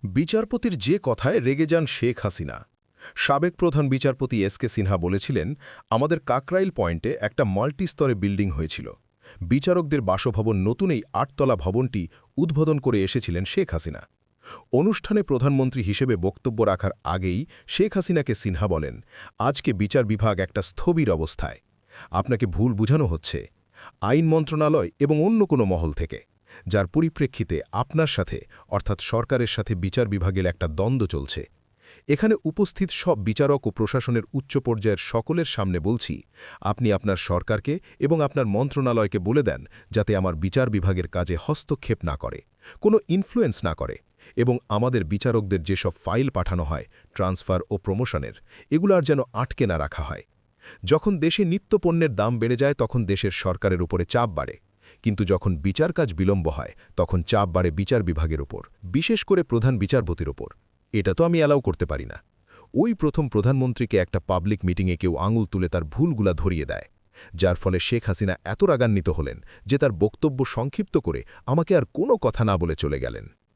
বিচারপতির যে কথায় রেগে যান শেখ হাসিনা। সাবেক প্রধান বিচারপতি এস.কে সিনহা বলেছিলেন, আমাদের কাকরাইল পয়েন্টে একটা মাল্টিস্তরে বিল্ডিং হয়েছিল। বিচারকদের বাসভবন নতুন এই ৮তলা ভবনটি উদ্বোধন করে এসেছিলেন শেখ হাসিনা। অনুষ্ঠানে প্রধানমন্ত্রী হিসেবে বক্তব্য রাখার আগেই শেখ হাসিনাকে সিনহা বলেন, আজকে বিচার বিভাগ একটা স্থবির অবস্থায়। আপনাকে ভুল বুঝানো হচ্ছে আইন মন্ত্রণালয় এবং অন্য কোনো মহল থেকে, যার পরিপ্রেক্ষিতে আপনার সাথে অর্থাৎ সরকারের সাথে বিচার বিভাগের একটা দ্বন্দ্ব চলছে। এখানে উপস্থিত সব বিচারক ও প্রশাসনের উচ্চ পর্যায়ের সকলের সামনে বলছি, আপনি আপনার সরকারকে এবং আপনার মন্ত্রণালয়কে বলে দেন যাতে আমার বিচার বিভাগের কাজে হস্তক্ষেপ না করে, কোনো ইনফ্লুয়েন্স না করে, এবং আমাদের বিচারকদের যেসব ফাইল পাঠানো হয় ট্রান্সফার ও প্রমোশনের, এগুলো আর যেন আটকে না রাখা হয়। যখন দেশে নিত্যপণ্যের দাম বেড়ে যায় তখন দেশের সরকারের উপরে চাপ বাড়ে, কিন্তু যখন বিচার কাজ বিলম্ব হয় তখন চাপ বাড়ে বিচার বিভাগের উপর, বিশেষ করে প্রধান বিচারপতির ওপর। এটা তো আমি অ্যালাউ করতে পারি না। ওই প্রথম প্রধানমন্ত্রীকে একটা পাবলিক মিটিংয়ে কেউ আঙুল তুলে তার ভুলগুলা ধরিয়ে দেয়, যার ফলে শেখ হাসিনা এত রাগান্বিত হলেন যে তার বক্তব্য সংক্ষিপ্ত করে আমাকে আর কোনো কথা না বলে চলে গেলেন।